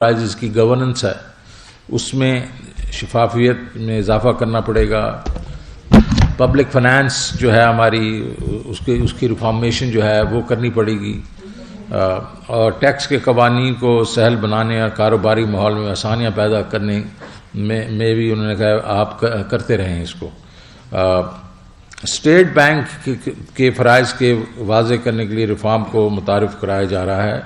Prices کی governance ہے اس میں شفافیت میں اضافہ کرنا پڑے گا. پبلک فنانس جو ہے ہماری اس کی ریفارمیشن جو ہے وہ کرنی پڑے گی, اور ٹیکس کے قوانین کو سہل بنانے اور کاروباری ماحول میں آسانیاں پیدا کرنے میں بھی انہوں نے کہا آپ کرتے رہیں اس کو. اسٹیٹ بینک کے فرائض کے واضح کرنے کے لیے ریفارم کو متعارف کرایا جا رہا ہے,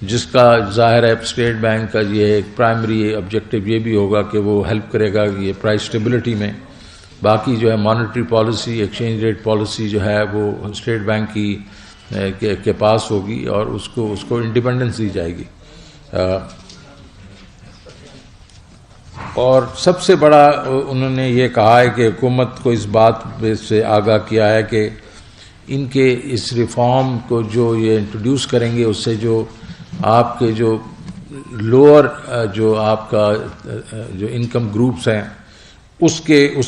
جس کا ظاہر ہے اسٹیٹ بینک کا یہ ایک پرائمری آبجیکٹو یہ بھی ہوگا کہ وہ ہیلپ کرے گا کہ یہ پرائس اسٹیبلٹی میں. باقی جو ہے monetary policy, exchange rate policy جو ہے وہ اسٹیٹ بینک کے پاس ہوگی اور اس کو انڈیپینڈنس دی جائے گی. اور سب سے بڑا انہوں نے یہ کہا ہے کہ حکومت کو اس بات سے آگاہ کیا ہے کہ ان کے اس ریفارم کو جو یہ انٹروڈیوس کریں گے اس سے جو آپ کے جو لوور جو آپ کا جو انکم گروپس ہیں اس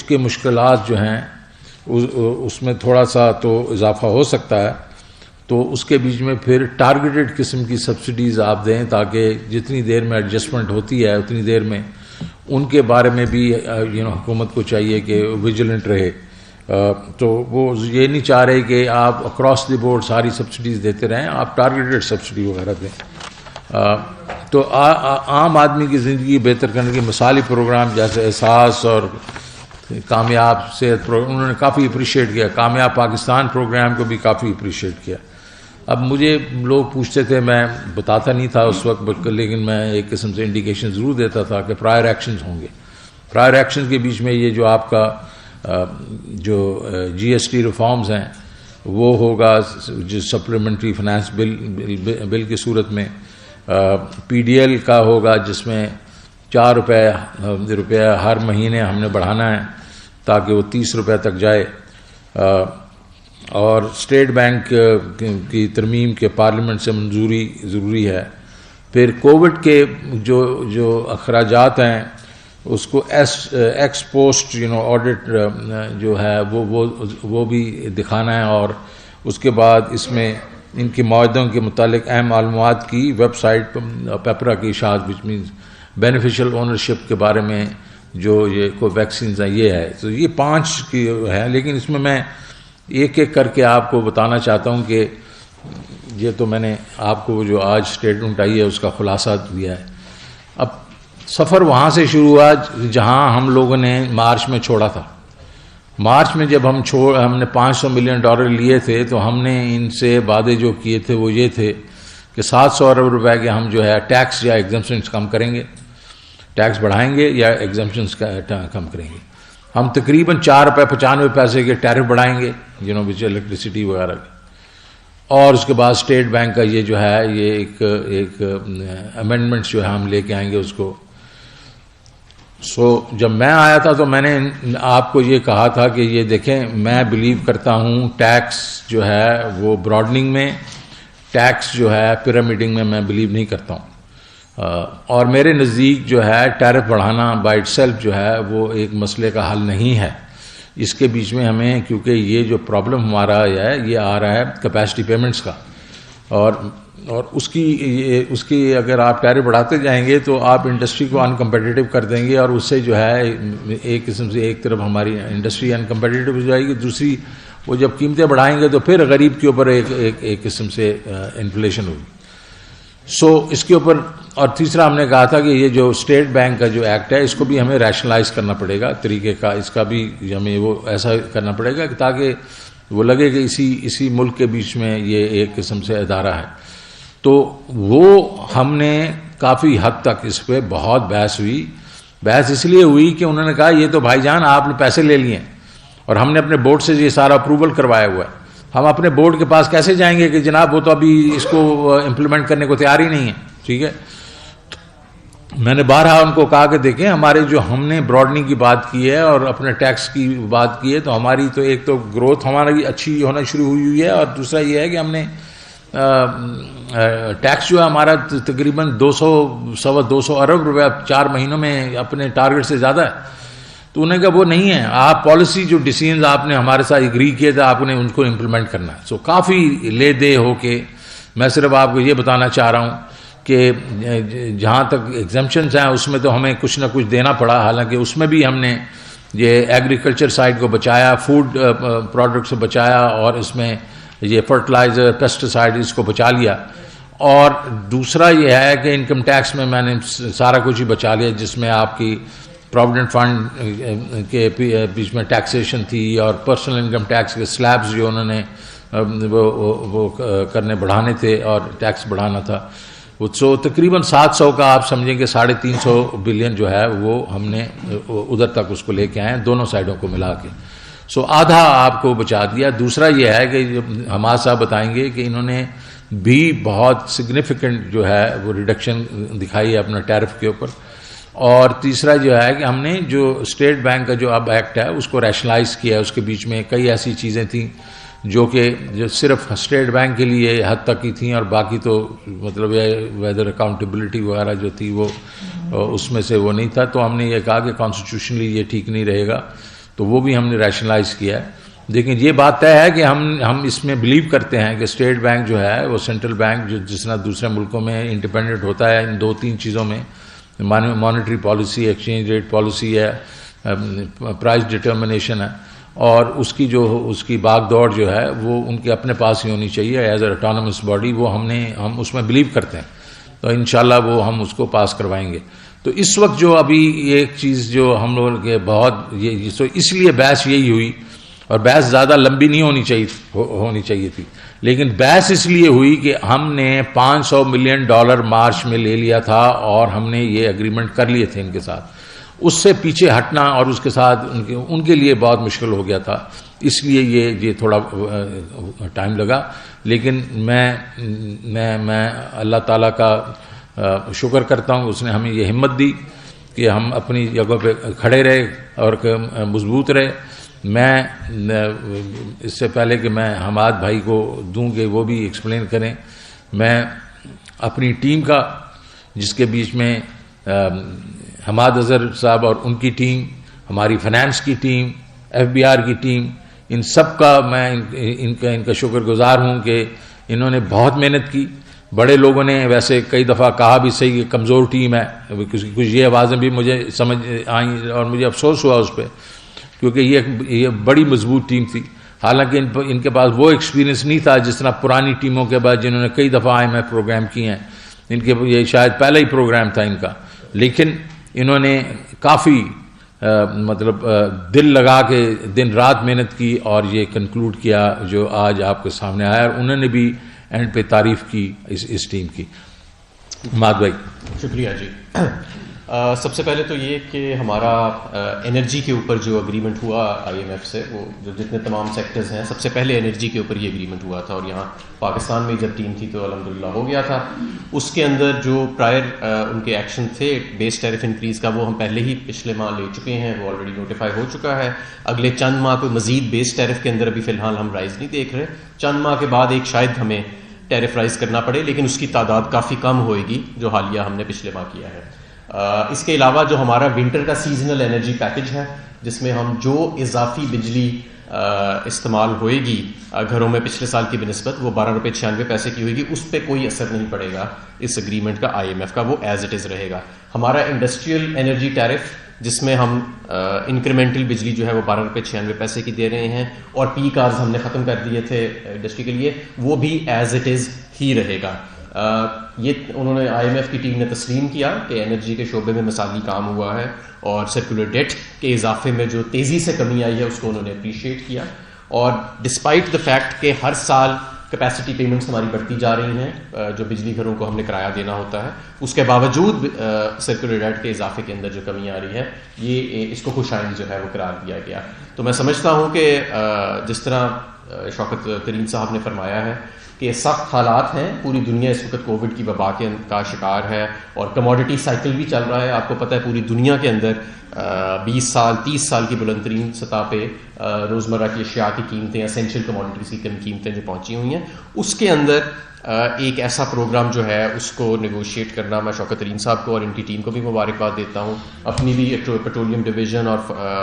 کے مشکلات جو ہیں اس میں تھوڑا سا تو اضافہ ہو سکتا ہے. تو اس کے بیچ میں پھر ٹارگیٹڈ قسم کی سبسڈیز آپ دیں تاکہ جتنی دیر میں ایڈجسٹمنٹ ہوتی ہے اتنی دیر میں ان کے بارے میں بھی حکومت کو چاہیے کہ ویجیلنٹ رہے. تو وہ یہ نہیں چاہ رہے کہ آپ اکراس دی بورڈ ساری سبسڈیز دیتے رہیں, آپ ٹارگیٹڈ سبسڈی وغیرہ دیں. تو عام آدمی کی زندگی بہتر کرنے کے مثالی پروگرام جیسے احساس اور کامیاب صحت پروگرام انہوں نے کافی اپریشیٹ کیا. کامیاب پاکستان پروگرام کو بھی کافی اپریشیٹ کیا. اب مجھے لوگ پوچھتے تھے, میں بتاتا نہیں تھا اس وقت, لیکن میں ایک قسم سے انڈیکیشن ضرور دیتا تھا کہ پرائر ایکشنز ہوں گے. پرائر ایکشن کے بیچ میں یہ جو آپ کا جو جی ایس ٹی ریفارمز ہیں وہ ہوگا جو سپلیمنٹری فنانس بل کی صورت میں. پی ڈی ایل کا ہوگا جس میں ₹4 ہر مہینے ہم نے بڑھانا ہے تاکہ وہ ₹30 تک جائے. اور اسٹیٹ بینک کی ترمیم کے پارلیمنٹ سے منظوری ضروری ہے. پھر کووڈ کے جو اخراجات ہیں اس کو ایکس پوسٹ آڈٹ جو ہے وہ بھی دکھانا ہے, اور اس کے بعد اس میں ان کے معاہدوں کے متعلق اہم معلومات کی ویب سائٹ پیپرا کی اشاعت وچ مینز بینیفیشل اونرشپ کے بارے میں جو یہ کوئی ویکسینز ہیں یہ ہے. تو یہ 5 کی ہے, لیکن اس میں ایک ایک کر کے آپ کو بتانا چاہتا ہوں کہ یہ تو میں نے آپ کو جو آج اسٹیٹمنٹ آئی ہے اس کا خلاصہ دیا ہے. اب سفر وہاں سے شروع ہوا جہاں ہم لوگوں نے مارچ میں چھوڑا تھا. مارچ میں جب ہم نے $500 ملین لیے تھے تو ہم نے ان سے وعدے جو کیے تھے وہ یہ تھے کہ $700 ارب کے ہم جو ہے ٹیکس یا ایگزمپشنز کم کریں گے, ٹیکس بڑھائیں گے یا ایگزمپشنز کم کریں گے. ہم تقریباً ₹4.95 کے ٹیرف بڑھائیں گے وچ الیکٹریسٹی وغیرہ کے. اور اس کے بعد اسٹیٹ بینک کا یہ جو ہے یہ ایک امینڈمنٹس جو ہے ہم لے کے آئیں گے اس کو. جب میں آیا تھا تو میں نے آپ کو یہ کہا تھا کہ یہ دیکھیں میں بلیو کرتا ہوں ٹیکس جو ہے وہ براڈننگ میں, ٹیکس جو ہے پیرامڈنگ میں بلیو نہیں کرتا ہوں. اور میرے نزدیک جو ہے ٹیرف بڑھانا بائی اٹ سیلف جو ہے وہ ایک مسئلے کا حل نہیں ہے. اس کے بیچ میں ہمیں کیونکہ یہ جو پرابلم ہمارا ہے یہ آ رہا ہے کیپیسٹی پیمنٹس کا, اور اس کی اگر آپ ٹیرف بڑھاتے جائیں گے تو آپ انڈسٹری کو انکمپیٹیٹو کر دیں گے, اور اس سے جو ہے ایک قسم سے ایک طرف ہماری انڈسٹری انکمپیٹیٹو ہو جائے گی, دوسری وہ جب قیمتیں بڑھائیں گے تو پھر غریب کے اوپر ایک قسم سے انفلیشن ہوگی. اس کے اوپر. اور تیسرا ہم نے کہا تھا کہ یہ جو اسٹیٹ بینک کا جو ایکٹ ہے اس کو بھی ہمیں ریشنلائز کرنا پڑے گا, طریقے کا اس کا بھی ہمیں وہ ایسا کرنا پڑے گا کہ تاکہ وہ لگے کہ اسی ملک کے بیچ میں یہ ایک قسم سے ادارہ ہے. تو وہ ہم نے کافی حد تک اس پہ بہت بحث ہوئی. بحث اس لیے ہوئی کہ انہوں نے کہا یہ تو بھائی جان آپ نے پیسے لے لیے اور ہم نے اپنے بورڈ سے یہ سارا اپروول کروایا ہوا ہے, ہم اپنے بورڈ کے پاس کیسے جائیں گے کہ جناب وہ تو ابھی اس کو امپلیمنٹ کرنے کو تیار ہی نہیں ہے. ٹھیک ہے, میں نے بارہا ان کو کہا کہ دیکھیں ہمارے جو ہم نے براڈننگ کی بات کی ہے اور اپنے ٹیکس کی بات کی ہے تو ہماری تو ایک تو گروتھ ہماری اچھی ہونا شروع ہوئی ہے, اور دوسرا یہ ہے کہ ہم نے ٹیکس جو ہے ہمارا تقریباً $200 ارب 4 مہینوں میں اپنے ٹارگٹ سے زیادہ ہے. تو انہیں کہا وہ نہیں ہے, آپ پالیسی جو ڈیسیژنز آپ نے ہمارے ساتھ ایگری کیے تھے آپ نے ان کو امپلیمنٹ کرنا ہے. کافی لے دے ہو کے میں صرف آپ کو یہ بتانا چاہ رہا ہوں کہ جہاں تک ایگزمپشنز ہیں اس میں تو ہمیں کچھ نہ کچھ دینا پڑا، حالانکہ اس میں بھی ہم نے یہ ایگریکلچر سائڈ کو بچایا، فوڈ پروڈکٹ سے بچایا، اور اس میں یہ فرٹیلائزر پیسٹیسائڈ اس کو بچا لیا. اور دوسرا یہ ہے کہ انکم ٹیکس میں نے سارا کچھ ہی بچا لیا، جس میں آپ کی پروویڈنٹ فنڈ کے بیچ میں ٹیکسیشن تھی، اور پرسنل انکم ٹیکس کے سلیبز جو انہوں نے وہ کرنے بڑھانے تھے اور ٹیکس بڑھانا تھا. سو تقریباً 700 کا آپ سمجھیں کہ 350 بلین جو ہے وہ ہم نے ادھر تک اس کو لے کے آئے ہیں دونوں سائڈوں کو ملا کے. سو آدھا آپ کو بچا دیا. دوسرا یہ ہے کہ حماد صاحب بتائیں گے کہ انہوں نے بھی بہت سگنیفیکنٹ جو ہے وہ ریڈکشن دکھائی ہے اپنا ٹیرف کے اوپر. اور تیسرا جو ہے کہ ہم نے جو اسٹیٹ بینک کا جو اب ایکٹ ہے اس کو ریشنلائز کیا ہے. اس کے بیچ میں کئی ایسی چیزیں تھیں جو صرف اسٹیٹ بینک کے لیے حد تک کی تھیں، اور باقی تو مطلب ویدر اکاؤنٹیبلٹی وغیرہ جو تھی وہ اس میں سے وہ نہیں تھا. تو ہم نے یہ کہا کہ کانسٹیٹیوشنلی یہ ٹھیک نہیں رہے گا، تو وہ بھی ہم نے ریشنلائز کیا ہے. لیکن یہ بات طے ہے کہ ہم اس میں بلیو کرتے ہیں کہ اسٹیٹ بینک جو ہے وہ سینٹرل بینک جو جس طرح دوسرے ملکوں میں انڈیپینڈنٹ ہوتا ہے ان 2-3 چیزوں میں، monetary policy, exchange rate policy ہے، پرائز ڈٹرمنیشن ہے، اور اس کی باغ دوڑ جو ہے وہ ان کے اپنے پاس ہی ہونی چاہیے ایز اے اٹانومس باڈی. وہ ہم اس میں بلیو کرتے ہیں، تو انشاءاللہ وہ ہم اس کو پاس کروائیں گے. تو اس وقت جو ابھی ایک چیز جو ہم لوگوں کے بہت اس لیے بحث یہی ہوئی، اور بحث زیادہ لمبی نہیں ہونی چاہیے تھی، لیکن بحث اس لیے ہوئی کہ ہم نے $500 ملین مارچ میں لے لیا تھا، اور ہم نے یہ اگریمنٹ کر لیے تھے ان کے ساتھ. اس سے پیچھے ہٹنا اور اس کے ساتھ ان کے لیے بہت مشکل ہو گیا تھا، اس لیے یہ تھوڑا ٹائم لگا. لیکن میں اللہ تعالیٰ کا شکر کرتا ہوں، اس نے ہمیں یہ ہمت دی کہ ہم اپنی جگہ پہ کھڑے رہے اور مضبوط رہے. میں اس سے پہلے کہ میں حماد بھائی کو دوں کہ وہ بھی ایکسپلین کریں، میں اپنی ٹیم کا، جس کے بیچ میں حماد اظہر صاحب اور ان کی ٹیم، ہماری فائنانس کی ٹیم، FBR کی ٹیم، ان سب کا میں ان کا شکر گزار ہوں کہ انہوں نے بہت محنت کی. بڑے لوگوں نے ویسے کئی دفعہ کہا بھی صحیح کہ کمزور ٹیم ہے، کچھ یہ آوازیں بھی مجھے سمجھ آئیں اور مجھے افسوس ہوا اس پہ، کیونکہ یہ بڑی مضبوط ٹیم تھی. حالانکہ ان کے پاس وہ ایکسپیرینس نہیں تھا جس طرح پرانی ٹیموں کے بعد جنہوں نے کئی دفعہ IMF پروگرام کیے ہیں. ان کے یہ شاید پہلا ہی پروگرام تھا ان کا، لیکن انہوں نے کافی مطلب دل لگا کے دن رات محنت کی اور یہ کنکلوڈ کیا جو آج آپ کے سامنے آیا. اور انہوں نے بھی اینڈ پہ تعریف کی اس ٹیم کی. حماد بھائی شکریہ جی. سب سے پہلے تو یہ کہ ہمارا انرجی کے اوپر جو اگریمنٹ ہوا IMF سے، وہ جو جتنے تمام سیکٹرز ہیں، سب سے پہلے انرجی کے اوپر یہ اگریمنٹ ہوا تھا، اور یہاں پاکستان میں جب ٹیم تھی تو الحمدللہ ہو گیا تھا. اس کے اندر جو پرائر ان کے ایکشن تھے بیس ٹیرف انکریز کا، وہ ہم پہلے ہی پچھلے ماہ لے چکے ہیں، وہ آلریڈی نوٹیفائی ہو چکا ہے. اگلے چند ماہ کوئی مزید بیس ٹیرف کے اندر ابھی فی الحال ہم رائز نہیں دیکھ رہے. چند ماہ کے بعد ایک شاید ہمیں ٹیرف رائز کرنا پڑے، لیکن اس کی تعداد کافی کم ہوئے گی جو حالیہ ہم نے پچھلے ماہ کیا ہے. اس کے علاوہ جو ہمارا ونٹر کا سیزنل انرجی پیکج ہے، جس میں ہم جو اضافی بجلی استعمال ہوئے گی گھروں میں پچھلے سال کی بنسبت، وہ $12.96 کی ہوئے گی. اس پہ کوئی اثر نہیں پڑے گا اس اگریمنٹ کا IMF کا، وہ ایز اٹ از رہے گا. ہمارا انڈسٹریل انرجی ٹیرف، جس میں ہم انکریمنٹل بجلی جو ہے وہ $12.96 کی دے رہے ہیں، اور پیک آورز ہم نے ختم کر دیے تھے انڈسٹری کے لیے، وہ بھی ایز اٹ از ہی رہے گا. یہ انہوں نے IMF کی ٹیم نے تسلیم کیا کہ انرجی کے شعبے میں مثالی کام ہوا ہے، اور سرکولر ڈیٹ کے اضافے میں جو تیزی سے کمی آئی ہے اس کو انہوں نے اپریشیٹ کیا. اور ڈسپائٹ دا فیکٹ کہ ہر سال کیپیسٹی پیمنٹس ہماری بڑھتی جا رہی ہیں، جو بجلی گھروں کو ہم نے کرایہ دینا ہوتا ہے، اس کے باوجود سرکولر ڈیٹ کے اضافے کے اندر جو کمی آ رہی ہے، یہ اس کو خوش آئند جو ہے وہ قرار دیا گیا. تو میں سمجھتا ہوں کہ جس طرح شوکت کریم صاحب نے فرمایا ہے کہ سخت حالات ہیں، پوری دنیا اس وقت کووڈ کی وبا کا شکار ہے، اور کموڈٹی سائیکل بھی چل رہا ہے. آپ کو پتہ ہے پوری دنیا کے اندر 20 سال 30 سال کی بلند ترین سطح پہ روزمرہ کی اشیاء کی قیمتیں، اسینشیل کموڈٹیز کی قیمتیں جو پہنچی ہوئی ہیں، اس کے اندر ایک ایسا پروگرام جو ہے اس کو نیگوشیٹ کرنا. میں شوکت ترین صاحب کو اور ان کی ٹیم کو بھی مبارکباد دیتا ہوں, اپنی بھی پیٹرولیم ڈویژن اور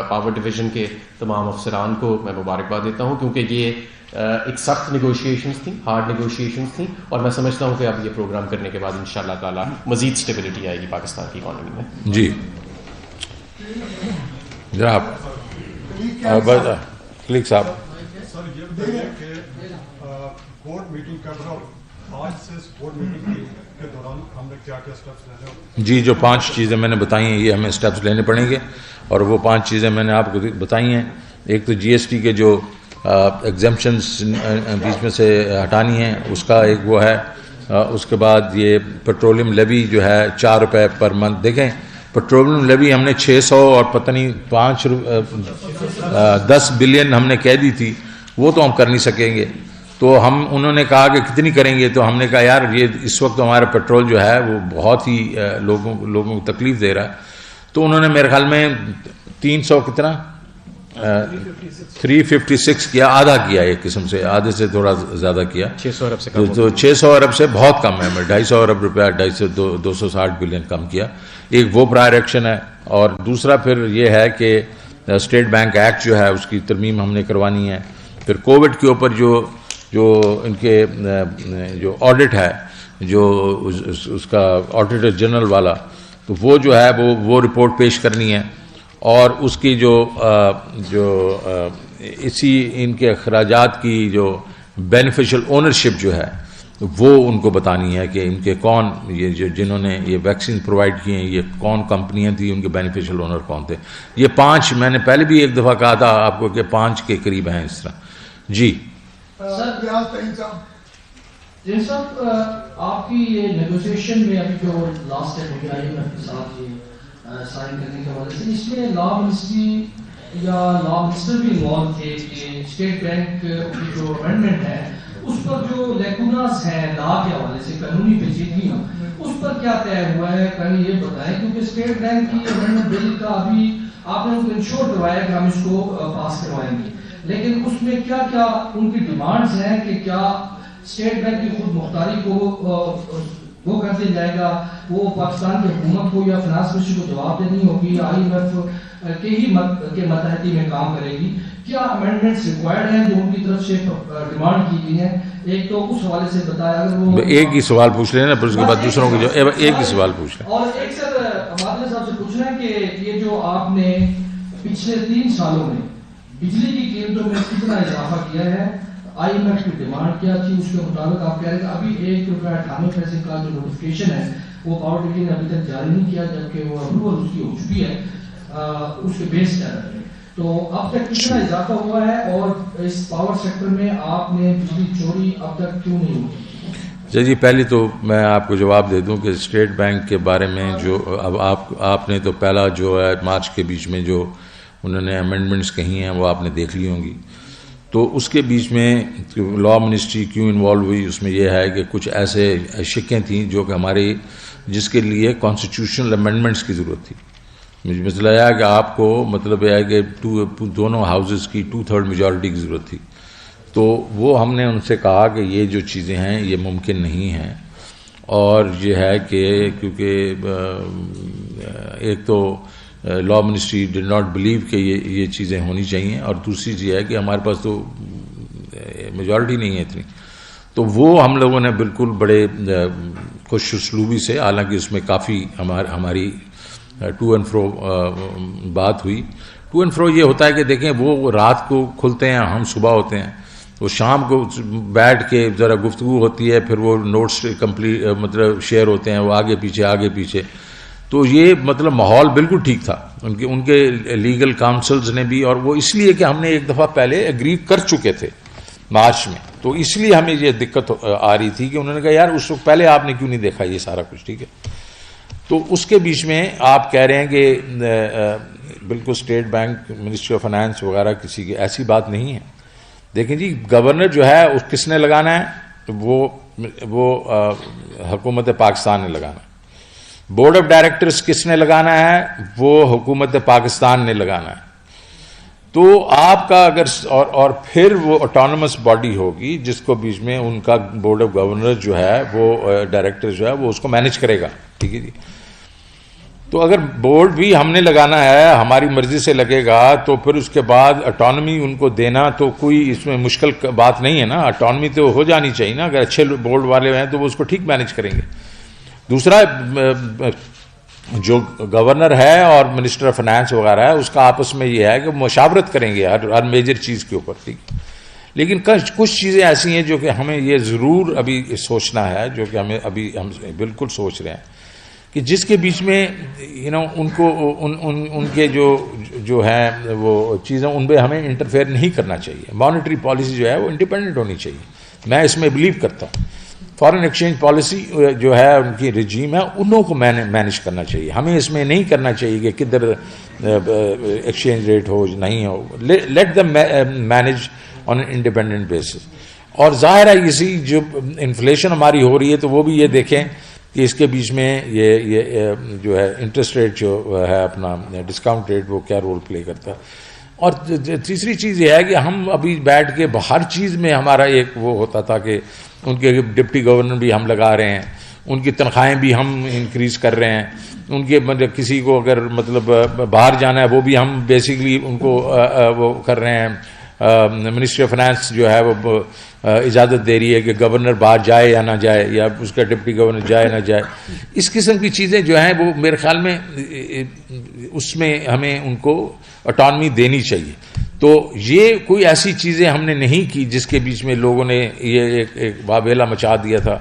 پاور ڈویژن کے تمام افسران کو میں مبارکباد دیتا ہوں, کیونکہ یہ ایک سخت نیگوشیشنز تھیں, ہارڈ نیگوشیشنز تھیں, اور میں سمجھتا ہوں کہ اب یہ پروگرام کرنے کے بعد انشاءاللہ تعالی مزید اسٹیبلٹی آئے گی پاکستان کی اکانومی میں. جی جناب کلک صاحب. سر یہ بتائیے کہ بورڈ میٹنگ کا آج سے بورڈ میٹنگ کے دوران ہم نے کیا کیا اسٹیپس لینے ہیں؟ جی جو 5 چیزیں میں نے بتائی ہیں یہ ہمیں اسٹیپس لینے پڑیں گے, اور وہ 5 چیزیں میں نے آپ کو بتائی ہیں. ایک تو جی ایس ٹی کے جو ایگزمپشنس بیچ میں سے ہٹانی ہیں اس کا ایک وہ ہے. اس کے بعد یہ پیٹرولیم لیوی جو ہے 4 روپے پر منتھ. دیکھیں پیٹرولیم لیوی ہم نے 600 اور پتہ نہیں 10 بلین ہم نے کہہ دی تھی, وہ تو ہم کر نہیں سکیں گے. تو انہوں نے کہا کہ کتنی کریں گے, تو ہم نے کہا یار یہ اس وقت ہمارا پیٹرول جو ہے وہ بہت ہی لوگوں کو تکلیف دے رہا ہے. تو انہوں نے میرے خیال میں 300 کتنا 356 کیا, آدھا کیا, ایک قسم سے آدھے سے تھوڑا زیادہ کیا. 600 ارب سے کم, تو 600 ارب سے بہت کم ہے, 250 ارب روپیہ 260 بلین کم کیا. ایک وہ پرائر ایکشن ہے, اور دوسرا پھر یہ ہے کہ اسٹیٹ بینک ایکٹ جو ہے اس کی ترمیم ہم نے کروانی ہے. پھر کووڈ کے اوپر جو ان کے جو آڈٹ ہے, جو اس کا آڈیٹر جنرل والا, تو وہ جو ہے وہ رپورٹ پیش کرنی ہے. اور اس کی جو اسی ان کے اخراجات کی جو بینیفیشل اونرشپ جو ہے وہ ان کو بتانی ہے کہ ان کے کون, یہ جنہوں نے یہ ویکسین پرووائڈ کیے ہیں یہ کون کمپنیاں تھیں, ان کے بینیفیشل اونر کون تھے. یہ 5 میں نے پہلے بھی ایک دفعہ کہا تھا آپ کو کہ 5 کے قریب ہیں اس طرح. جی جن صاحب آپ کی یہ نیگوشیشن میں ابھی جو لاسٹ ٹائم ہوئی آئی ایم ایف کے ساتھ یہ سائن کرنے کے حوالے سے, اس میں لا منسٹری یا لا منسٹر بھی انوالو تھے کہ اسٹیٹ بینک کی جو امینڈمنٹ ہے اس پر جو لیکوناز ہیں لا کے حوالے سے, قانونی پیچیدگیاں, اس پر کیا طے ہوا ہے, کہیں یہ بتائیں, کیونکہ اسٹیٹ بینک کی امینڈمنٹ بل کا ابھی آپ نے ان کو انشور کروایا کہ ہم اس کو پاس کروائیں گے, لیکن اس میں کیا کیا ان کی ڈیمانڈز ہیں کہ کیا اسٹیٹ بینک کی خود مختاری کو وہ کر دیا جائے گا, وہ پاکستان کی حکومت کو یا فنانس منسٹری کو جواب دینی ہوگی, آئی ایم ایف کے ماتحتی میں کام کرے گی, کیا امینڈمنٹس ریکوائرڈ ہیں جو ان کی طرف سے ڈیمانڈ کی گئی ہیں. ایک تو اس حوالے سے بتایا, اگر وہ ایک ہی سوال پوچھ لیں نا, پھر اس کے بعد دوسروں کو جو ایک ہی سوال پوچھ لیں. اور ایک سر عبادلہ صاحب سے پوچھنا ہے کہ یہ جو آپ نے پچھلے 3 سالوں میں بجلی کی قیمتوں میں کتنا اضافہ کیا ہے, آئی ایم ایف کی ڈیمانڈ کیا تھی, اس کے مطابق آپ کہہ رہے ہیں ابھی 1 روپیہ 98 پیسے کا جو نوٹیفکیشن ہے وہ پاور ڈویژن نے ابھی تک جاری نہیں کیا, جبکہ وہ اپروول اس کی ہو چکی ہے اس کے بیس ٹیرف میں. تو اب تک کتنا اضافہ ہوا ہے, اور اس پاور سیکٹر میں آپ نے بجلی چوری اب تک کیوں نہیں ہوئی؟ جی پہلے تو میں آپ کو جواب دے دوں کہ اسٹیٹ بینک کے بارے میں جو اب آپ نے تو پہلا جو ہے مارچ کے بیچ میں جو انہوں نے امینڈمنٹس کہی ہیں وہ آپ نے دیکھ لی ہوں گی. تو اس کے بیچ میں لا منسٹری کیوں انوالو ہوئی, اس میں یہ ہے کہ کچھ ایسے شکیں تھیں جو کہ ہماری جس کے لیے کانسٹیٹیوشنل امینڈمنٹس کی ضرورت تھی. مجھے مسئلہ یہ ہے کہ آپ کو مطلب یہ ہے کہ دونوں ہاؤسز کی 2/3 میجورٹی کی ضرورت تھی. تو وہ ہم نے ان سے کہا کہ یہ جو چیزیں ہیں یہ ممکن نہیں ہیں, اور یہ ہے کہ کیونکہ ایک تو لا منسٹری ڈڈ ناٹ بلیو کہ یہ چیزیں ہونی چاہیے, اور دوسری چیز ہے کہ ہمارے پاس تو میجورٹی نہیں ہے اتنی. تو وہ ہم لوگوں نے بالکل بڑے خوش اسلوبی سے, حالانکہ اس میں کافی ہماری ٹو اینڈ فرو بات ہوئی. ٹو اینڈ فرو یہ ہوتا ہے کہ دیکھیں وہ رات کو کھلتے ہیں, ہم صبح ہوتے ہیں, وہ شام کو بیٹھ کے ذرا گفتگو ہوتی ہے, پھر وہ نوٹس کمپلیٹ مطلب شیئر ہوتے ہیں, وہ آگے پیچھے. تو یہ مطلب ماحول بالکل ٹھیک تھا. ان کے لیگل کاؤنسلز نے بھی, اور وہ اس لیے کہ ہم نے ایک دفعہ پہلے ایگری کر چکے تھے مارچ میں, تو اس لیے ہمیں یہ دقت آ رہی تھی کہ انہوں نے کہا یار اس وقت پہلے آپ نے کیوں نہیں دیکھا یہ سارا کچھ, ٹھیک ہے. تو اس کے بیچ میں آپ کہہ رہے ہیں کہ بالکل state bank ministry of finance وغیرہ کسی کی ایسی بات نہیں ہے. دیکھیں جی گورنر جو ہے اس کس نے لگانا ہے, وہ حکومت پاکستان نے لگانا ہے. بورڈ آف ڈائریکٹرز کس نے لگانا ہے, وہ حکومت پاکستان نے لگانا ہے. تو آپ کا اگر اور پھر وہ آٹونومس باڈی ہوگی جس کو بیچ میں ان کا بورڈ آف گورنر جو ہے وہ ڈائریکٹر جو ہے وہ اس کو مینیج کرے گا. ٹھیک ہے جی. تو اگر بورڈ بھی ہم نے لگانا ہے ہماری مرضی سے لگے گا تو پھر اس کے بعد اٹانومی ان کو دینا تو کوئی اس میں مشکل بات نہیں ہے نا. اٹانومی تو ہو جانی چاہیے نا. اگر اچھے بورڈ والے ہیں تو وہ اس کو ٹھیک مینیج کریں گے. دوسرا جو گورنر ہے اور منسٹر آف فائنانس وغیرہ ہے اس کا آپس میں یہ ہے کہ مشاورت کریں گے ہر میجر چیز کے اوپر. ٹھیک. لیکن کچھ چیزیں ایسی ہیں جو کہ ہمیں یہ ضرور ابھی سوچنا ہے, جو کہ ہمیں ابھی ہم بالکل سوچ رہے ہیں کہ جس کے بیچ میں ان کو ان کے جو ہیں وہ چیزیں ان پہ ہمیں انٹرفیئر نہیں کرنا چاہیے. مانیٹری پالیسی جو ہے وہ انڈیپینڈنٹ ہونی چاہیے. میں اس میں بلیو کرتا ہوں. فارن ایکسچینج پالیسی جو ہے ان کی رجیم ہے انہوں کو مینیج کرنا چاہیے. ہمیں اس میں نہیں کرنا چاہیے کہ کدھر ایکسچینج ریٹ ہو نہیں ہو. لیٹ them مینیج آن انڈیپینڈنٹ بیسس. اور ظاہر ہے اسی جو انفلیشن ہماری ہو رہی ہے تو وہ بھی یہ دیکھیں کہ اس کے بیچ میں یہ جو ہے انٹرسٹ ریٹ جو ہے اپنا ڈسکاؤنٹ ریٹ وہ کیا رول پلے کرتا ہے. اور تیسری چیز یہ ہے کہ ہم ابھی بیٹھ کے ہر چیز میں ہمارا ایک وہ ہوتا تھا کہ ان کے ڈپٹی گورنر بھی ہم لگا رہے ہیں, ان کی تنخواہیں بھی ہم انکریز کر رہے ہیں, ان کے کسی کو اگر مطلب باہر جانا ہے وہ بھی ہم بیسکلی ان کو وہ کر رہے ہیں. منسٹری آف فائنانس جو ہے وہ اجازت دے رہی ہے کہ گورنر باہر جائے یا نہ جائے, یا اس کا ڈپٹی گورنر جائے نہ جائے. اس قسم کی چیزیں جو ہیں وہ میرے خیال میں اس میں ہمیں ان کو اٹانومی دینی چاہیے. تو یہ کوئی ایسی چیزیں ہم نے نہیں کی جس کے بیچ میں لوگوں نے یہ ایک واویلا مچا دیا تھا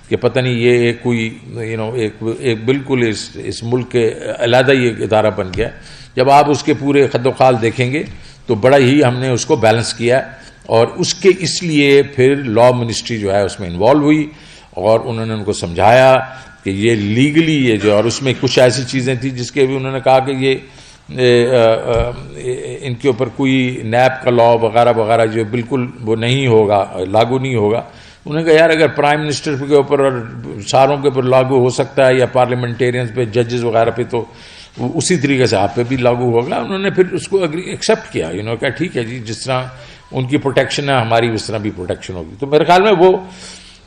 کہ پتہ نہیں یہ ایک کوئی ایک بالکل اس ملک کے علیحدہ ہی ایک ادارہ بن گیا. جب آپ اس کے پورے خد و خال دیکھیں گے تو بڑا ہی ہم نے اس کو بیلنس کیا, اور اس لیے پھر لا منسٹری جو ہے اس میں انوالو ہوئی اور انہوں نے ان کو سمجھایا کہ یہ لیگلی یہ جو, اور اس میں کچھ ایسی چیزیں تھیں جس کے بھی انہوں نے کہا کہ یہ ان کے اوپر کوئی نیب کا لا وغیرہ وغیرہ جو بالکل وہ نہیں ہوگا, لاگو نہیں ہوگا. انہوں نے کہا یار اگر پرائم منسٹر کے اوپر اور ساروں کے اوپر لاگو ہو سکتا ہے یا پارلیمنٹیرینز پہ, ججز وغیرہ پہ, تو اسی طریقے سے آپ پہ بھی لاگو ہوگا. انہوں نے پھر اس کو ایکسیپٹ کیا. کہا ٹھیک ہے جی, جس طرح ان کی پروٹیکشن ہے ہماری اس طرح بھی پروٹیکشن ہوگی. تو میرے خیال میں وہ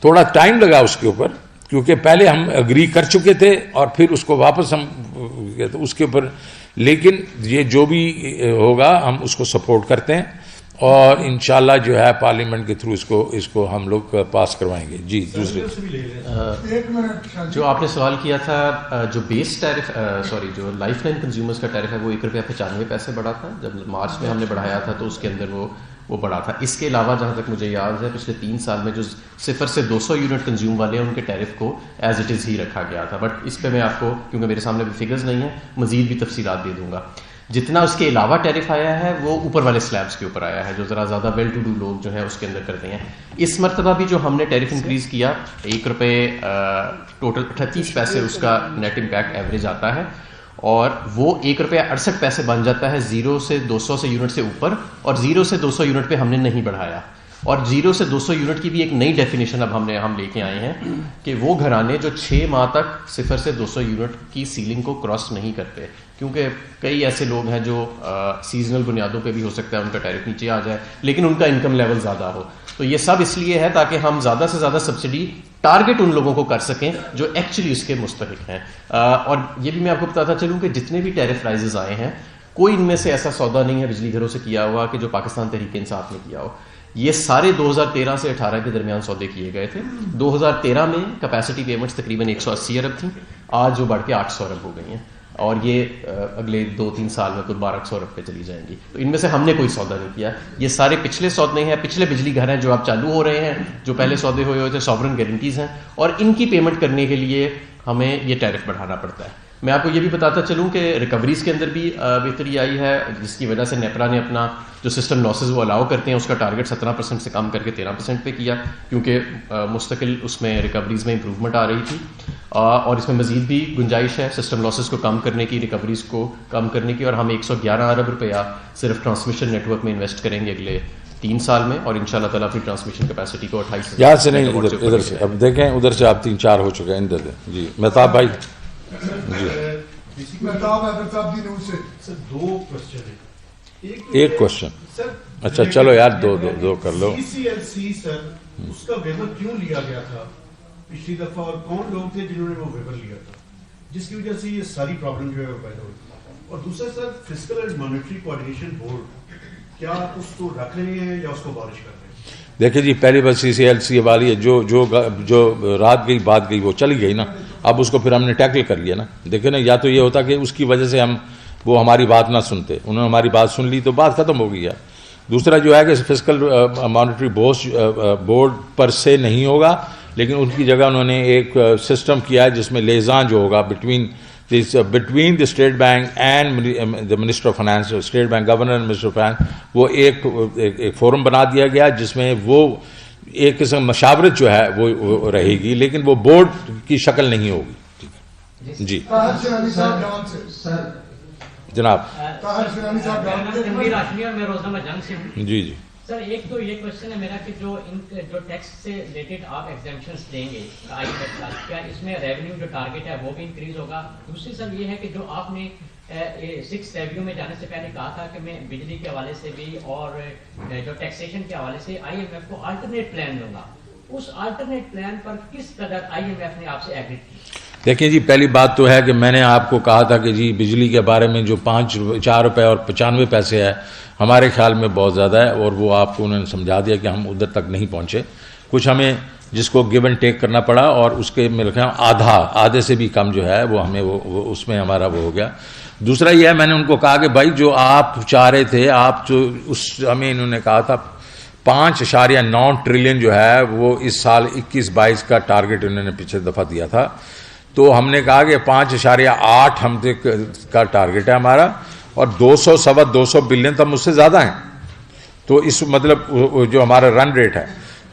تھوڑا ٹائم لگا اس کے اوپر, کیونکہ پہلے ہم اگری کر چکے تھے اور پھر اس کو واپس ہم اس کے اوپر. لیکن یہ جو بھی ہوگا ہم اس کو سپورٹ کرتے ہیں اور انشاءاللہ جو ہے پارلیمنٹ کے تھرو اس کو ہم لوگ پاس کروائیں گے. جی دوسرے جو آپ نے سوال کیا تھا, جو بیس ٹیرف جو لائف لائن کنزیومرز کا ٹیرف ہے وہ 1 روپیہ 95 پیسے بڑھا تھا. جب مارچ میں ہم نے بڑھایا تھا تو اس کے اندر وہ بڑھا تھا. اس کے علاوہ جہاں تک مجھے یاد ہے پچھلے 3 سال میں جو 0 سے 200 یونٹ کنزیوم والے ہیں ان کے ٹیرف کو ایز اٹ از ہی رکھا گیا تھا. بٹ اس پہ میں آپ کو, کیونکہ میرے سامنے بھی فگرز نہیں ہیں, مزید بھی تفصیلات دے دوں گا. جتنا اس کے علاوہ ٹیرف آیا ہے وہ اوپر والے سلیبس کے اوپر آیا ہے, جو ذرا زیادہ ویل ٹو ڈو لوگ جو ہیں اس کے اندر کرتے ہیں. اس مرتبہ بھی جو ہم نے ٹیرف انکریز کیا 1 روپے ٹوٹل 38 پیسے اس کا نیٹ امپیکٹ ایوریج آتا ہے, اور وہ 1 روپیہ 68 پیسے بن جاتا ہے 0 سے 200 سے یونٹ سے اوپر, اور 0 سے 200 یونٹ پہ ہم نے نہیں بڑھایا. اور 0 سے 200 یونٹ کی بھی ایک نئی ڈیفینیشن اب ہم لے کے آئے ہیں کہ وہ گھرانے جو 6 ماہ تک 0 سے 200 یونٹ کی سیلنگ کو کراس نہیں کرتے, کیونکہ کئی ایسے لوگ ہیں جو سیزنل بنیادوں پہ بھی ہو سکتا ہے ان کا ٹیرف نیچے آ جائے لیکن ان کا انکم لیول زیادہ ہو. تو یہ سب اس لیے ہے تاکہ ہم زیادہ سے زیادہ سبسڈی ٹارگٹ ان لوگوں کو کر سکیں جو ایکچولی اس کے مستحق ہیں. اور یہ بھی میں آپ کو بتاتا چلوں کہ جتنے بھی ٹیرف رائزز آئے ہیں کوئی ان میں سے ایسا سودا نہیں ہے بجلی گھروں سے کیا ہوا کہ جو پاکستان تحریک انصاف نے کیا ہو. یہ سارے 2013 سے 18 کے درمیان سودے کیے گئے تھے. 2013 میں کیپیسٹی پیمنٹس تقریباً 180 ارب تھیں, آج جو بڑھ کے 800 ارب ہو گئی ہیں, اور یہ اگلے 2-3 سال میں کچھ 1200 ارب پہ چلی جائیں گی. تو ان میں سے ہم نے کوئی سودا نہیں کیا. یہ سارے پچھلے سودے ہیں, پچھلے بجلی گھر ہیں جو اب چالو ہو رہے ہیں, جو پہلے سودے ہوئے تھے, سوورن گارنٹیز ہیں, اور ان کی پیمنٹ کرنے کے لیے ہمیں یہ ٹیرف بڑھانا پڑتا ہے. میں آپ کو یہ بھی بتاتا چلوں کہ ریکوریز کے اندر بھی بہتری آئی ہے, جس کی وجہ سے نیپرا نے اپنا جو سسٹم لاسز وہ الاؤ کرتے ہیں اس کا ٹارگٹ 17% سے کم کر کے 13% پہ کیا, کیونکہ مستقل اس میں ریکوریز میں امپروومنٹ آ رہی تھی. اور اس میں مزید بھی گنجائش ہے سسٹم لاسز کو کم کرنے کی, ریکوریز کو کم کرنے کی, اور ہم 111 ارب روپیہ صرف ٹرانسمیشن نیٹ ورک میں انویسٹ کریں گے اگلے 3 سال میں, اور انشاءاللہ تعالیٰ اپنی ٹرانسمیشن کیپیسٹی کو 28 یہاں سے نہیں ادھر سے. اب دیکھیں ادھر سے آپ 3-4 ہو چکے ہیں ادھر. جی مہتاب بھائی. جی مہتاب حیدر صاحب دی نیوز سے 2 کوشچن ہیں. ایک کوشچن. اچھا چلو یار دو کر لو. CCLC سر اس کا ویور کیوں لیا گیا تھا پچھلی دفعہ اور کون لوگ تھے جنہوں نے وہ ویور لیا تھا جس کی وجہ سے یہ ساری پرابلم جو ہے وہ پیدا ہوئی. اور دوسرا سر fiscal and monetary coordination board کیا اس کو رکھ رہے ہیں یا اس کو بارش کر رہے ہیں؟ دیکھیں جی پہلی بات CCLC والی ہے جو رات گئی بات گئی وہ چلی گئی نا. اب اس کو پھر ہم نے ٹیکل کر لیا نا. دیکھیں نا یا تو یہ ہوتا کہ اس کی وجہ سے وہ ہماری بات نہ سنتے, انہوں نے ہماری بات سن لی تو بات ختم ہو گئی ہے. دوسرا جو ہے کہ فسکل مانیٹری بورڈ پر سے نہیں ہوگا, لیکن ان کی جگہ انہوں نے ایک سسٹم کیا ہے جس میں لیزان جو ہوگا between the state bank and the minister of finance, state bank governor and minister of finance, وہ ایک فورم بنا دیا گیا جس میں وہ ایک قسم مشاورت جو ہے وہ رہے گی, لیکن وہ بورڈ کی شکل نہیں ہوگی. جی جناب. میں روزنامہ جنگ سے ہوں. جی سر ایک تو یہ کوشچن ہے میرا کہ جو ٹیکس سے ریلیٹڈ آپ ایگزیمپشنز دیں گے کیا اس میں ریونیو جو ٹارگیٹ ہے وہ بھی انکریز ہوگا؟ دوسری سر یہ ہے کہ جو آپ نے 6 ریویو میں جانے سے پہلے کہا تھا کہ میں بجلی کے حوالے سے بھی اور جو ٹیکسیشن کے حوالے سے IMF کو آلٹرنیٹ پلان دوں گا, اس آلٹرنیٹ پلان پر کس قدر IMF نے آپ سے ایگری کی؟ دیکھیں جی پہلی بات تو ہے کہ میں نے آپ کو کہا تھا کہ جی بجلی کے بارے میں جو 4 روپے اور 95 پیسے ہے ہمارے خیال میں بہت زیادہ ہے, اور وہ آپ کو انہوں نے سمجھا دیا کہ ہم ادھر تک نہیں پہنچے. کچھ ہمیں جس کو گیو اینڈ ٹیک کرنا پڑا, اور اس کے میرے خیال آدھے سے بھی کم جو ہے وہ ہمیں وہ اس میں ہمارا وہ ہو گیا. دوسرا یہ ہے میں نے ان کو کہا کہ بھائی جو آپ چاہ رہے تھے آپ جو ہمیں انہوں نے کہا تھا 5.9 ٹریلین جو ہے وہ اس سال 21-22 کا ٹارگٹ انہوں نے پچھلے دفعہ دیا تھا, تو ہم نے کہا کہ 5.8 ہم کا ٹارگٹ ہے ہمارا, اور 200 بلین تو مجھ سے زیادہ ہیں. تو اس مطلب جو ہمارا رن ریٹ ہے,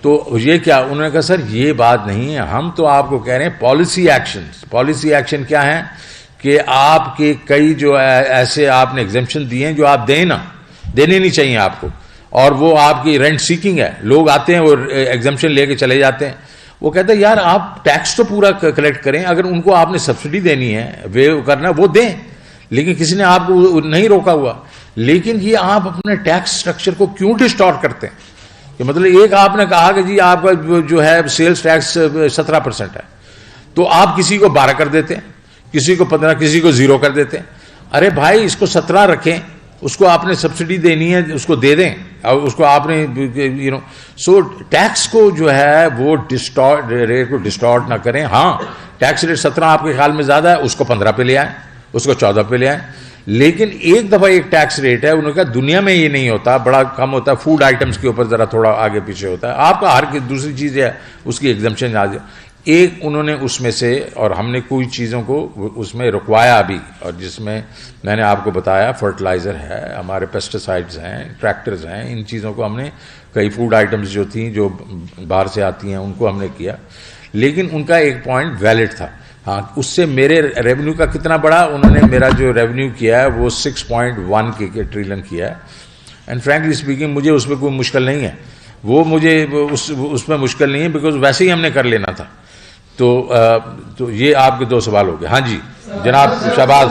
تو یہ کیا انہوں نے کہا سر یہ بات نہیں ہے, ہم تو آپ کو کہہ رہے ہیں پالیسی ایکشن کیا ہے کہ آپ کے کئی جو ایسے آپ نے ایگزمپشن دیے ہیں جو آپ دیں نا, دینے نہیں چاہیے آپ کو, اور وہ آپ کی رینٹ سیکنگ ہے. لوگ آتے ہیں وہ ایگزمپشن لے کے چلے جاتے ہیں. وہ کہتا ہے یار آپ ٹیکس تو پورا کلیکٹ کریں, اگر ان کو آپ نے سبسڈی دینی ہے وہ کرنا وہ دیں, لیکن کسی نے آپ کو نہیں روکا ہوا. لیکن یہ آپ اپنے ٹیکس سٹرکچر کو کیوں ڈسٹارٹ کرتے ہیں کہ مطلب ایک آپ نے کہا کہ جی آپ کا جو ہے سیلز ٹیکس 17% ہے, تو آپ کسی کو 12 کر دیتے ہیں, کسی کو 15, کسی کو 0 کر دیتے ہیں. ارے بھائی اس کو 17 رکھیں, اس کو آپ نے سبسڈی دینی ہے اس کو دے دیں, اور اس کو آپ نے سو ٹیکس کو جو ہے وہ ریٹ کو ڈسٹارٹ نہ کریں. ہاں ٹیکس ریٹ 17 آپ کے خیال میں زیادہ ہے, اس کو 15 پہ لے آئیں, اس کو 14 پہ لے آئیں. لیکن ایک دفعہ ایک ٹیکس ریٹ ہے, انہوں نے کہا دنیا میں یہ نہیں ہوتا, بڑا کم ہوتا ہے, فوڈ آئٹمس کے اوپر ذرا تھوڑا آگے پیچھے ہوتا ہے, آپ کا ہر دوسری چیز ہے اس کی ایگزمپشن آ جائے. ایک انہوں نے اس میں سے, اور ہم نے کوئی چیزوں کو اس میں رکوایا بھی, اور جس میں میں نے آپ کو بتایا فرٹیلائزر ہے, ہمارے پیسٹیسائڈز ہیں, ٹریکٹرز ہیں, ان چیزوں کو ہم نے, کئی فوڈ آئٹمز جو تھیں جو باہر سے آتی ہیں ان کو ہم نے کیا. لیکن ان کا ایک پوائنٹ ویلڈ تھا. ہاں اس سے میرے ریونیو کا کتنا بڑا, انہوں نے میرا جو ریونیو کیا ہے وہ 6.1 ٹریلین کیا ہے. اینڈ فرینکلی اسپیکنگ مجھے اس میں کوئی مشکل نہیں ہے, وہ مجھے اس میں مشکل نہیں ہے, بیکاز ویسے ہی ہم نے کر لینا تھا. تو یہ آپ کے 2 سوال ہو گئے. ہاں جی جناب شہباز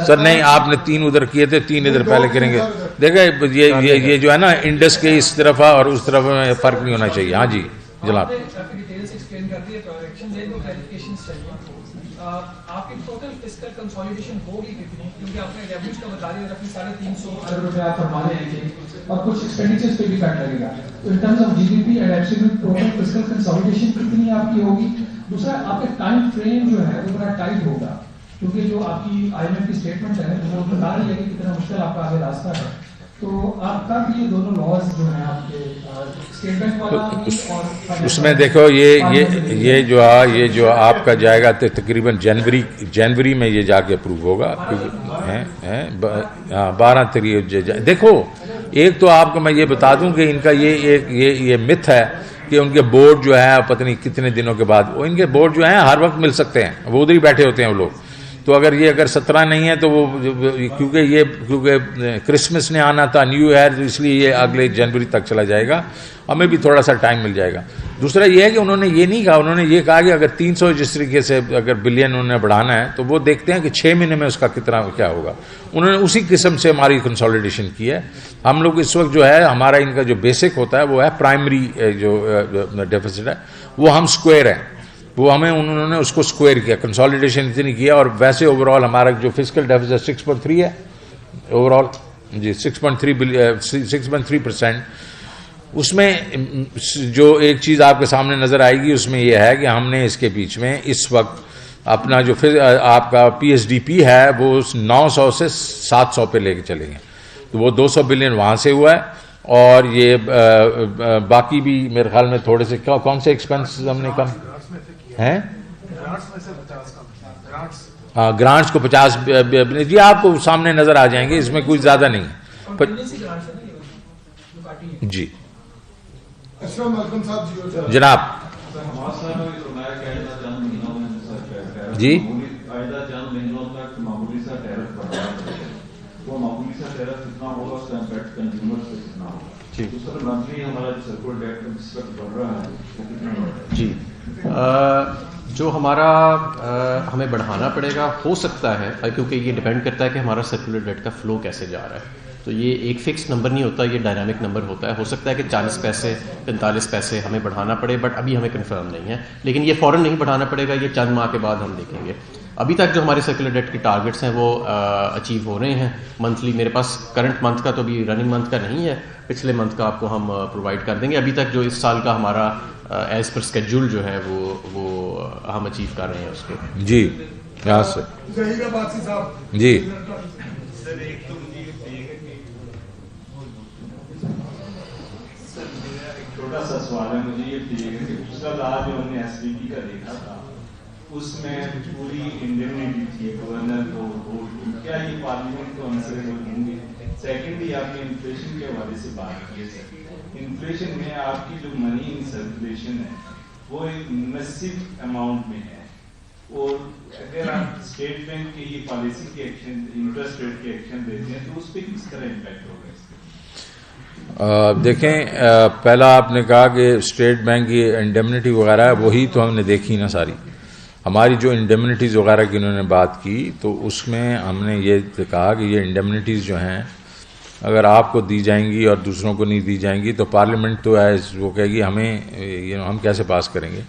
سر, نہیں آپ نے 3 ادھر کیے تھے, 3 ادھر پہلے کریں گے. دیکھیں یہ جو ہے نا انڈس کے اس طرف اور اس طرف میں فرق نہیں ہونا چاہیے. ہاں جی جناب. آپ کی ٹوٹل فسکل کنسولیڈیشن ہوگی کتنی, کیونکہ آپ نے ریونیوز کا بتا دیا رقم 350 ارب روپے آپ فرما رہے ہیں اور کچھ ایکسپینڈیچرز پہ بھی کٹ لگے گا, تو in terms of GDP and absolute total fiscal consolidation کتنی آپ کی ہوگی. دوسرا آپ کا ٹائم فریم جو ہے وہ بڑا ٹائٹ ہوگا, کیونکہ جو آپ کی IMF کی اسٹیٹمنٹ ہے وہ بتا رہی ہے کہ کتنا مشکل آپ کا آگے راستہ ہے. تو آپ کا یہ دونوں لاز جو ہیں آپ کے اسٹیٹ بینک والا اس میں دیکھو یہ جو آپ کا جائے گا تقریباً جنوری میں یہ جا کے اپروو ہوگا, 12 تاریخ. دیکھو ایک تو آپ کو میں یہ بتا دوں کہ ان کا یہ متھ ہے کہ ان کے بورڈ جو ہے پتہ نہیں کتنے دنوں کے بعد, ان کے بورڈ جو ہیں ہر وقت مل سکتے ہیں, وہ ادھر ہی بیٹھے ہوتے ہیں وہ لوگ. تو اگر 17 نہیں ہے تو وہ کیونکہ کرسمس نے آنا تھا، نیو ایئر، تو اس لیے یہ اگلے جنوری تک چلا جائے گا، ہمیں بھی تھوڑا سا ٹائم مل جائے گا. دوسرا یہ ہے کہ انہوں نے یہ نہیں کہا، انہوں نے یہ کہا کہ اگر 300 جس طریقے سے اگر بلین انہوں نے بڑھانا ہے تو وہ دیکھتے ہیں کہ 6 مہینے میں اس کا کتنا کیا ہوگا. انہوں نے اسی قسم سے ہماری کنسالیڈیشن کی ہے. ہم لوگ اس وقت جو ہے ہمارا ان کا جو بیسک ہوتا ہے وہ ہے پرائمری جو ڈیفیسٹ ہے وہ ہم اسکوائر ہیں، وہ ہمیں انہوں نے اس کو اسکوائر کیا، کنسالیڈیشن اتنی کیا. اور ویسے اوور آل ہمارا جو فزیکل ڈیفیسٹ 6.3 ہے اوور آل، جی 6.3%. اس میں جو ایک چیز آپ کے سامنے نظر آئے گی اس میں یہ ہے کہ ہم نے اس کے بیچ میں اس وقت اپنا جو آپ کا PSDP ہے وہ 900 سے 700 پہ لے کے چلے گئے، تو وہ 200 بلین وہاں سے ہوا ہے. اور یہ باقی بھی میرے خیال میں تھوڑے سے کون سے ایکسپینس ہم نے کم ہیں، ہاں گرانٹس کو 50 جی آپ کو سامنے نظر آ جائیں گے، اس میں کوئی زیادہ نہیں جی. جناب جی جی جو ہمارا ہمیں بڑھانا پڑے گا ہو سکتا ہے، کیونکہ یہ ڈیپینڈ کرتا ہے کہ ہمارا سرکولر ڈیٹ کا فلو کیسے جا رہا ہے. تو یہ ایک فکس نمبر نہیں ہوتا، یہ ڈائنامک نمبر ہوتا ہے. ہو سکتا ہے کہ 40 پیسے 45 پیسے ہمیں بڑھانا پڑے، بٹ ابھی ہمیں کنفرم نہیں ہے. لیکن یہ فوراً نہیں بڑھانا پڑے گا، یہ چند ماہ کے بعد ہم دیکھیں گے. ابھی تک جو ہمارے سرکولر ڈیٹ کے ٹارگٹس ہیں وہ اچیو ہو رہے ہیں منتھلی. میرے پاس کرنٹ منتھ کا تو ابھی رننگ منتھ کا نہیں ہے، پچھلے منتھ کا آپ کو ہم پرووائڈ کر دیں گے. ابھی تک جو اس سال کا ہمارا ایز پر اسکیڈول جو ہے وہ ہم اچیو کر رہے ہیں اس کو. جی یہاں سے جی چھوٹا سا سوال ہے مجھے یہ ٹھیک ہے کہ پچھلا لاء جو ہم نے SBP کا دیکھا تھا اس میں پوری انڈیمنیٹی تھی گورنر کو، کیا یہ پارلیمنٹ کو انسربل ہوں گے؟ سیکنڈلی آپ نے انفلیشن کے حوالے سے بات کی ہے. انفلیشن میں آپ کی جو منی ان سرکولیشن ہے وہ ایک میسو اماؤنٹ میں ہے، اور اگر آپ اسٹیٹ بینک کی یہ پالیسی کے ایکشن انٹرسٹ ریٹ کے ایکشن دیتے ہیں تو اس پہ کس طرح امپیکٹ ہوگا؟ دیکھیں پہلا آپ نے کہا کہ اسٹیٹ بینک کی انڈیمنیٹی وغیرہ ہے، وہی تو ہم نے دیکھی نا ساری. ہماری جو انڈیمنیٹیز وغیرہ کی انہوں نے بات کی تو اس میں ہم نے یہ کہا کہ یہ انڈیمنیٹیز جو ہیں اگر آپ کو دی جائیں گی اور دوسروں کو نہیں دی جائیں گی تو پارلیمنٹ تو وہ کہے گی ہمیں ہم کیسے پاس کریں گے.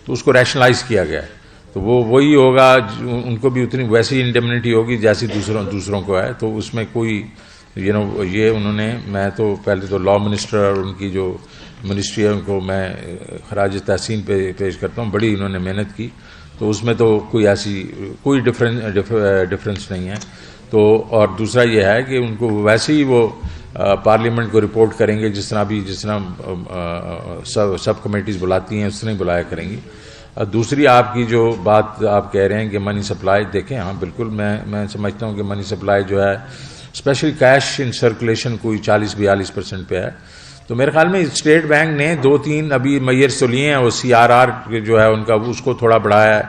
تو اس کو ریشنلائز کیا گیا ہے، تو وہ وہی ہوگا، ان کو بھی اتنی ویسی انڈیمنیٹی ہوگی جیسی دوسروں کو ہے. تو اس میں کوئی یہ انہوں نے، میں تو پہلے تو لا منسٹر اور ان کی جو منسٹری ہے ان کو میں خراج تحسین پیش کرتا ہوں، بڑی انہوں نے محنت کی. تو اس میں تو کوئی ایسی کوئی ڈفرینس نہیں ہے. تو اور دوسرا یہ ہے کہ ان کو ویسے ہی وہ پارلیمنٹ کو رپورٹ کریں گے جس طرح سب کمیٹیز بلاتی ہیں اس طرح ہی بلایا کریں گی. دوسری آپ کی جو بات آپ کہہ رہے ہیں کہ منی سپلائی، دیکھیں ہاں بالکل میں سمجھتا ہوں کہ منی سپلائی جو ہے اسپیشلی کیش ان سرکولیشن کوئی 40-42% پہ ہے. تو میرے خیال میں اسٹیٹ بینک نے 2-3 ابھی میئرز تو لیے ہیں، وہ CRR جو ہے ان کا اس کو تھوڑا بڑھایا ہے،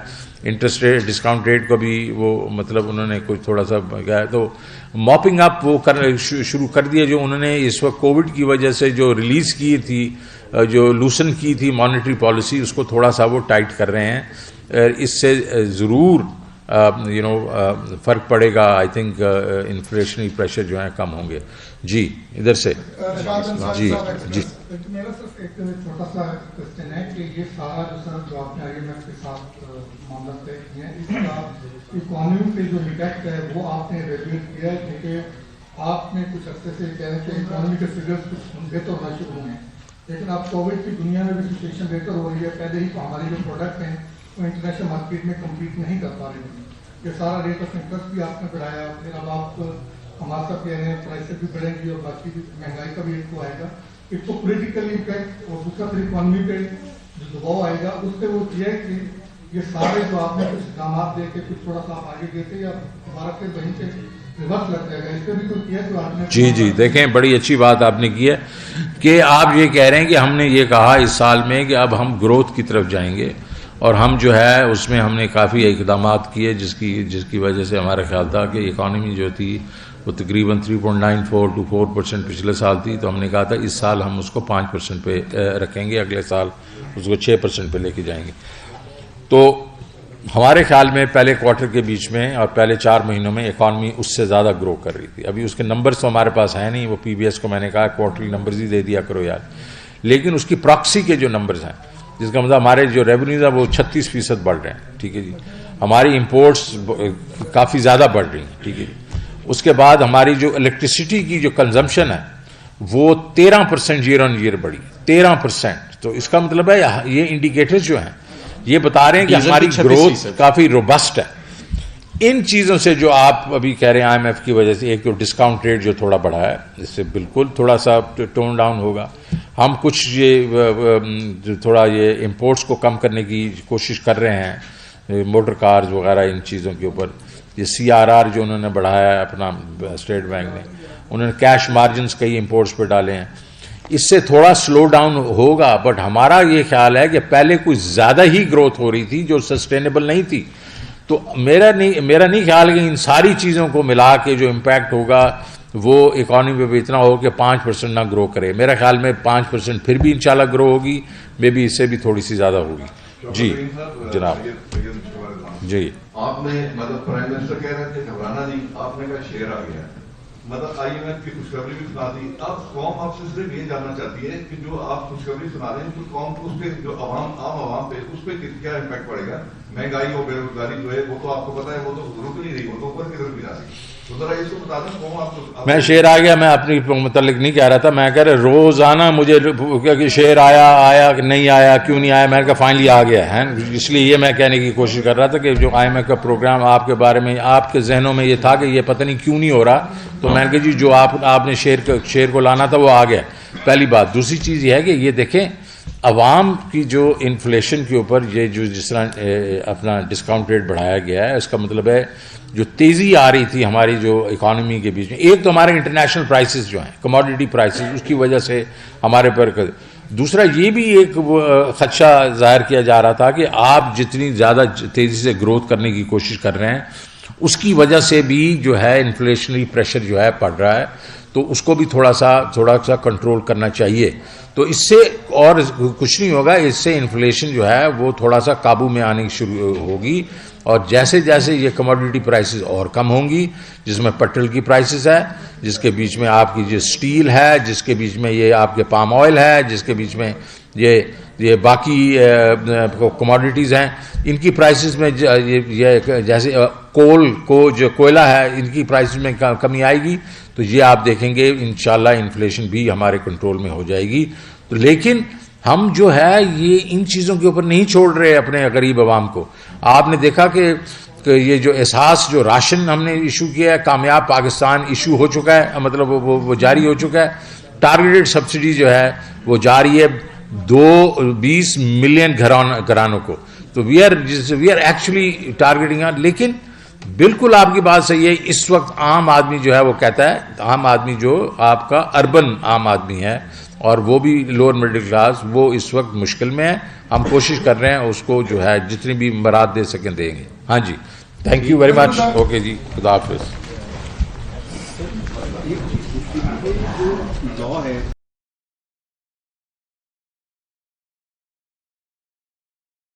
انٹرسٹ ریٹ ڈسکاؤنٹ ریٹ کو بھی وہ مطلب انہوں نے کچھ تھوڑا سا کیا ہے. تو موپنگ اپ وہ شروع کر دیا جو انہوں نے اس وقت کووڈ کی وجہ سے جو ریلیز کی تھی، جو لوسن کی تھی مانیٹری پالیسی، اس کو تھوڑا سا وہ ٹائٹ کر رہے ہیں. اس سے ضرور فرق پڑے گا. آئی تھنک انفلیشنری پریشر جو ہیں کم ہوں گے. جی ادھر سے جی میرا صرف ایک چھوٹا سا کوشچن ہے کہ یہ سارا جو آپ نے IMF کے ساتھ معاملہ طے کیے ہیں، اس کا اکانومی پہ جو امپیکٹ ہے وہ آپ نے ایویلویٹ کیا ہے؟ کیونکہ آپ نے کچھ عرصے سے کہہ رہے ہیں کہ اکانومی کے فگرز کچھ بہتر ہونا شروع ہوئے ہیں، لیکن اب کووڈ کی دنیا میں بھی سچویشن بہتر ہو رہی ہے. پہلے ہی ہمارے جو پروڈکٹ ہیں وہ انٹرنیشنل مارکیٹ میں کمپیٹ نہیں کر پا رہے ہیں. یہ سارا ریٹ آف انٹرسٹ بھی آپ نے بڑھایا، پھر اب آپ ہمارے ساتھ کہہ رہے ہیں پرائسز بھی بڑھیں گی اور باقی بھی مہنگائی کا بھی ایک تو آئے گا. ایک تو پولیٹیکل امپیکٹ اور دوسرا پھر اکانومی پہ جو دباؤ آئے گا. اس سے وہ یہ ہے کہ یہ سارے جو آپ نے کچھ اقدامات دے کے کچھ تھوڑا سا آگے دیتے یا ہمارا پھر وہیں سے ریورس لگ جائے گا. اس پہ بھی تو کیا جو آپ نے جی دیکھیں بڑی اچھی بات آپ نے کی ہے کہ آپ یہ کہہ رہے ہیں کہ ہم نے یہ کہا اس سال میں کہ اب ہم گروتھ کی طرف جائیں گے اور ہم جو ہے اس میں ہم نے کافی اقدامات کیے جس کی وجہ سے ہمارا خیال تھا کہ اکانومی جو تھی وہ تقریباً 3.94 to 4% پچھلے سال تھی، تو ہم نے کہا تھا اس سال ہم اس کو 5% پہ رکھیں گے، اگلے سال اس کو 6% پہ لے کے جائیں گے. تو ہمارے خیال میں پہلے کوارٹر کے بیچ میں اور پہلے 4 مہینوں میں اکانومی اس سے زیادہ گرو کر رہی تھی. ابھی اس کے نمبرز تو ہمارے پاس ہیں نہیں، وہ پی بی ایس کو میں نے کہا کوارٹرلی نمبرز ہی دے دیا کرو یار، لیکن اس کی پراکسی کے جو نمبرز ہیں، جس کا مطلب ہمارے جو ریونیوز ہیں وہ 36% بڑھ رہے ہیں. ٹھیک ہے جی، ہماری امپورٹس کافی زیادہ بڑھ رہی ہیں. ٹھیک ہے جی، اس کے بعد ہماری جو الیکٹریسٹی کی جو کنزمپشن ہے وہ 13% ایئر آن ایئر بڑھی، 13%. تو اس کا مطلب ہے یہ انڈیکیٹرز جو ہیں یہ بتا رہے ہیں کہ ہماری گروتھ کافی روبسٹ ہے. ان چیزوں سے جو آپ ابھی کہہ رہے ہیں آئی ایم ایف کی وجہ سے، ایک تو ڈسکاؤنٹ ریٹ جو تھوڑا بڑھا ہے، اس سے بالکل تھوڑا سا ٹون ڈاؤن ہوگا. ہم کچھ یہ تھوڑا یہ امپورٹس کو کم کرنے کی کوشش کر رہے ہیں، موٹر کارز وغیرہ ان چیزوں کے اوپر. یہ سی آر آر جو انہوں نے بڑھایا ہے اپنا اسٹیٹ بینک نے، انہوں نے کیش مارجنز کئی امپورٹس پہ ڈالے ہیں، اس سے تھوڑا سلو ڈاؤن ہوگا. بٹ ہمارا یہ خیال ہے کہ پہلے کچھ زیادہ ہی گروتھ ہو رہی تھی جو سسٹینیبل نہیں تھی. تو میرا نہیں خیال کہ ان ساری چیزوں کو ملا کے جو امپیکٹ ہوگا وہ اکانومی پہ اتنا ہو کہ 5% نہ گرو کرے. میرا خیال میں 5% پھر بھی انشاءاللہ گرو ہوگی، مے بی اس سے بھی تھوڑی سی زیادہ ہوگی. جی جناب. جی آپ نے مطلب پرائم منسٹر کہہ رہے تھے گھبرانا نہیں، آپ نے کہا شیئر آ گیا، مطلب آئی ایم ایف کی خوشخبری بھی سنا دی. اب قوم آپ سے صرف یہ جاننا چاہتی ہے کہ جو آپ خوشخبری سنا رہے ہیں تو قوم کو اس پہ جو عام عوام پہ اس پہ کیا امپیکٹ پڑے گا؟ مہنگائی اور بے روزگاری جو ہے وہ تو آپ کو پتا ہے وہ تو رک نہیں رہی، وہ تو اوپر کی طرف بھی جا رہی. تو ذرا اس کو بتا دیں قوم آپ کو. میں شعر آ گیا، میں اپنی متعلق نہیں کہہ رہا تھا، میں کہہ رہا روزانہ مجھے کہ شعر آیا کہ نہیں آیا، کیوں نہیں آیا. میں نے کہا فائنلی آ گیا ہے، اس لیے یہ میں کہنے کی کوشش کر رہا تھا کہ جو آئی ایم ایف کا پروگرام آپ کے بارے میں آپ کے ذہنوں میں یہ تھا کہ یہ پتہ نہیں کیوں نہیں ہو رہا، تو میں نے کہا جی جو آپ نے شعر کو لانا تھا وہ آ گیا. پہلی بات. دوسری چیز یہ ہے کہ یہ دیکھیں عوام کی جو انفلیشن کے اوپر یہ جو جس طرح اپنا ڈسکاؤنٹ ریٹ بڑھایا گیا ہے، اس کا مطلب ہے جو تیزی آ رہی تھی ہماری جو اکانومی کے بیچ میں، ایک تو ہمارے انٹرنیشنل پرائسز جو ہیں کموڈٹی پرائسز، اس کی وجہ سے ہمارے پر. دوسرا یہ بھی ایک خدشہ ظاہر کیا جا رہا تھا کہ آپ جتنی زیادہ تیزی سے گروتھ کرنے کی کوشش کر رہے ہیں اس کی وجہ سے بھی جو ہے انفلیشنری پریشر جو ہے پڑ رہا ہے، تو اس کو بھی تھوڑا سا کنٹرول کرنا چاہیے. تو اس سے اور کچھ نہیں ہوگا، اس سے انفلیشن جو ہے وہ تھوڑا سا قابو میں آنے شروع ہوگی. اور جیسے جیسے یہ کموڈٹی پرائسز اور کم ہوں گی، جس میں پیٹرول کی پرائسز ہے، جس کے بیچ میں آپ کی جو اسٹیل ہے، جس کے بیچ میں یہ آپ کے پام آئل ہے، جس کے بیچ میں یہ باقی کموڈٹیز ہیں، ان کی پرائسز میں یہ جیسے جو کوئلہ ہے ان کی پرائسز میں کمی آئے گی، تو یہ آپ دیکھیں گے انشاءاللہ انفلیشن بھی ہمارے کنٹرول میں ہو جائے گی. تو لیکن ہم جو ہے یہ ان چیزوں کے اوپر نہیں چھوڑ رہے اپنے غریب عوام کو. آپ نے دیکھا کہ یہ جو احساس جو راشن ہم نے ایشو کیا ہے، کامیاب پاکستان ایشو ہو چکا ہے، مطلب وہ جاری ہو چکا ہے. ٹارگیٹڈ سبسڈی جو ہے وہ جاری ہے 20 ملین گھرانوں کو. تو وی آر ایکچولی ٹارگیٹنگ. لیکن بالکل آپ کی بات صحیح ہے، اس وقت عام آدمی جو ہے وہ کہتا ہے، عام آدمی جو آپ کا اربن عام آدمی ہے اور وہ بھی لوور مڈل کلاس، وہ اس وقت مشکل میں ہے. ہم کوشش کر رہے ہیں اس کو جو ہے جتنی بھی امداد دے سکیں دیں گے. ہاں جی، thank you very much. Okay جی، خدا حافظ.